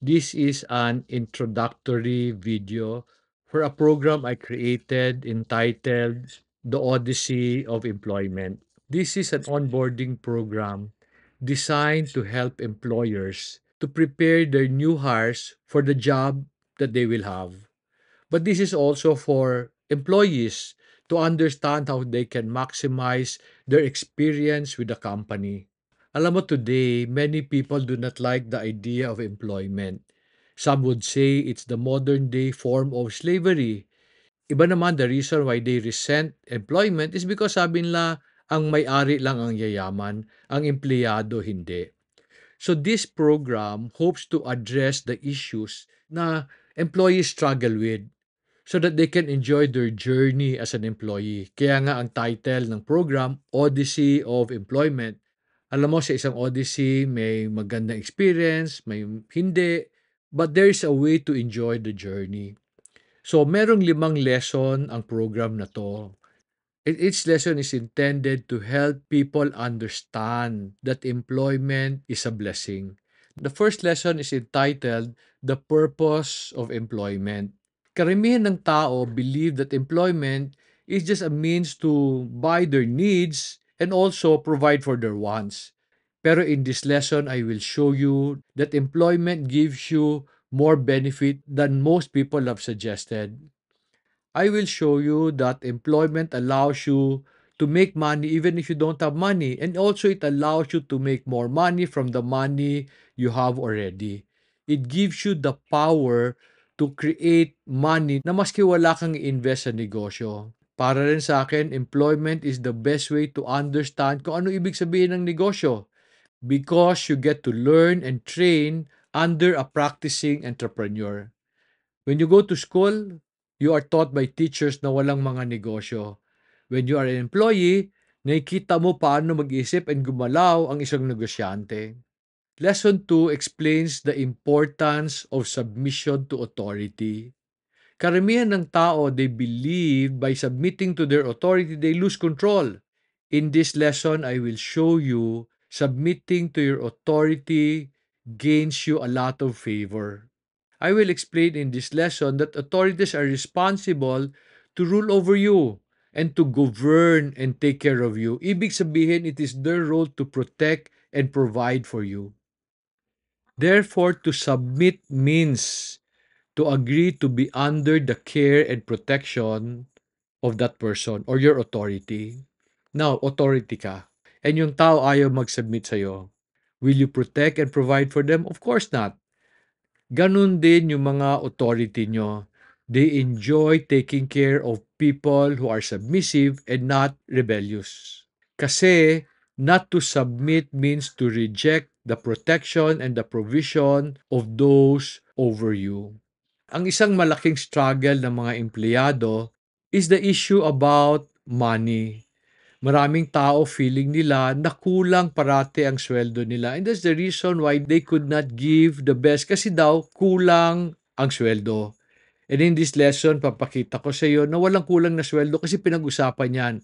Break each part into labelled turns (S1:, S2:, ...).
S1: This is an introductory video for a program I created entitled The Odyssey of Employment. This is an onboarding program designed to help employers to prepare their new hires for the job that they will have. But this is also for employees to understand how they can maximize their experience with the company. Alam mo, today, many people do not like the idea of employment. Some would say it's the modern day form of slavery. Iba naman, the reason why they resent employment is because sabi nila ang may-ari lang ang yayaman, ang empleyado hindi. So this program hopes to address the issues na employees struggle with so that they can enjoy their journey as an employee. Kaya nga ang title ng program, Odyssey of Employment. Alam mo, sa isang Odyssey, may magandang experience, may hindi, but there's a way to enjoy the journey. So, merong 5 lesson ang program na to. And each lesson is intended to help people understand that employment is a blessing. The first lesson is entitled The Purpose of Employment. Karamihan ng tao believe that employment is just a means to buy their needs and also provide for their wants. Pero in this lesson, I will show you that employment gives you more benefit than most people have suggested. I will show you that employment allows you to make money even if you don't have money. And also it allows you to make more money from the money you have already. It gives you the power to create money na maski wala kang invest sa negosyo. Para rin sa akin, employment is the best way to understand kung ano ibig sabihin ng negosyo because you get to learn and train under a practicing entrepreneur. When you go to school, you are taught by teachers na walang mga negosyo. When you are an employee, nakikita mo paano mag-isip and gumalaw ang isang negosyante. Lesson 2 explains the importance of submission to authority. Karamihan ng tao, they believe by submitting to their authority, they lose control. In this lesson, I will show you submitting to your authority gains you a lot of favor. I will explain in this lesson that authorities are responsible to rule over you and to govern and take care of you. Ibig sabihin, it is their role to protect and provide for you. Therefore, to submit means to agree to be under the care and protection of that person or your authority. Now, authority ka. And yung tao ayaw mag-submit sa'yo. Will you protect and provide for them? Of course not. Ganun din yung mga authority nyo. They enjoy taking care of people who are submissive and not rebellious. Kasi not to submit means to reject the protection and the provision of those over you. Ang isang malaking struggle ng mga empleyado is the issue about money. Maraming tao feeling nila na kulang parati ang sweldo nila. And that's the reason why they could not give the best kasi daw kulang ang sweldo. And in this lesson, papakita ko sa iyo na walang kulang na sweldo kasi pinag-usapan yan.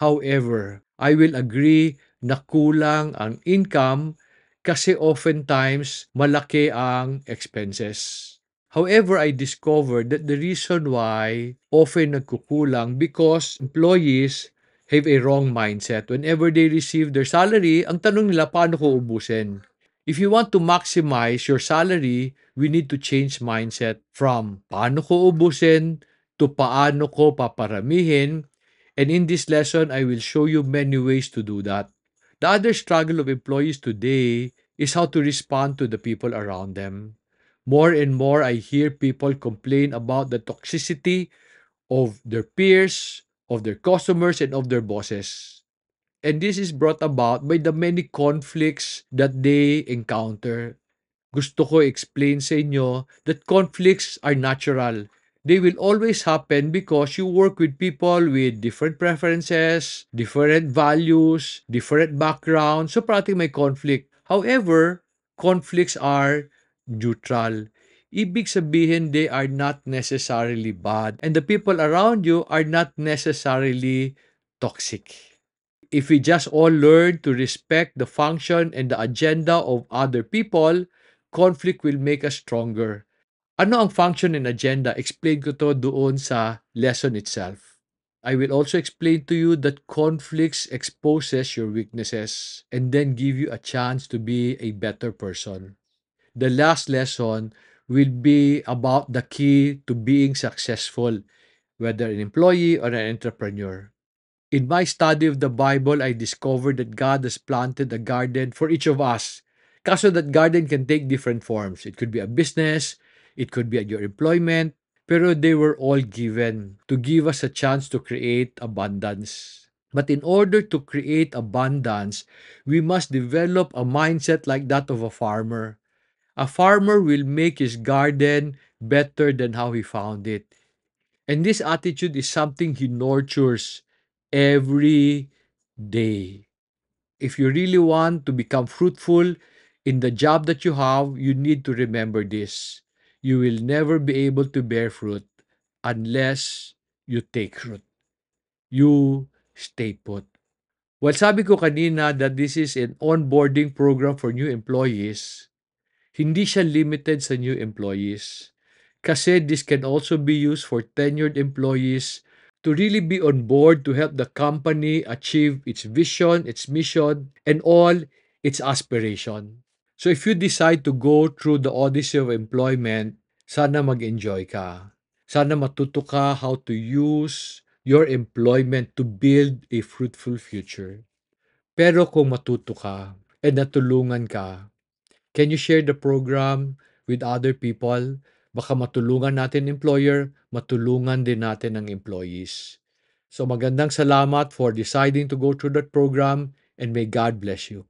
S1: However, I will agree na kulang ang income kasi oftentimes malaki ang expenses. However, I discovered that the reason why often nagkukulang because employees have a wrong mindset. Whenever they receive their salary, ang tanong nila, paano ko ubusin? If you want to maximize your salary, we need to change mindset from paano ko ubusin to paano ko paparamihin. And in this lesson, I will show you many ways to do that. The other struggle of employees today is how to respond to the people around them. More and more, I hear people complain about the toxicity of their peers, of their customers, and of their bosses. And this is brought about by the many conflicts that they encounter. Gusto ko explain sa inyo that conflicts are natural. They will always happen because you work with people with different preferences, different values, different backgrounds. So, parating may conflict. However, conflicts are neutral. Ibig sabihin, they are not necessarily bad. And the people around you are not necessarily toxic. If we just all learn to respect the function and the agenda of other people, conflict will make us stronger. Ano ang function and agenda? Explain ko to doon sa lesson itself. I will also explain to you that conflicts exposes your weaknesses and then give you a chance to be a better person. The last lesson will be about the key to being successful, whether an employee or an entrepreneur. In my study of the Bible, I discovered that God has planted a garden for each of us. Kaso that garden can take different forms. It could be a business, it could be at your employment, pero they were all given to give us a chance to create abundance. But in order to create abundance, we must develop a mindset like that of a farmer. A farmer will make his garden better than how he found it. And this attitude is something he nurtures every day. If you really want to become fruitful in the job that you have, you need to remember this. You will never be able to bear fruit unless you take root. You stay put. Well, sabi ko kanina that this is an onboarding program for new employees. Hindi siya limited sa new employees. Kasi this can also be used for tenured employees to really be on board to help the company achieve its vision, its mission, and all its aspiration. So if you decide to go through the odyssey of employment, sana mag-enjoy ka. Sana matuto ka how to use your employment to build a fruitful future. Pero kung matuto ka and natulungan ka, can you share the program with other people? Baka matulungan natin employer, matulungan din natin ang employees. So magandang salamat for deciding to go through that program and may God bless you.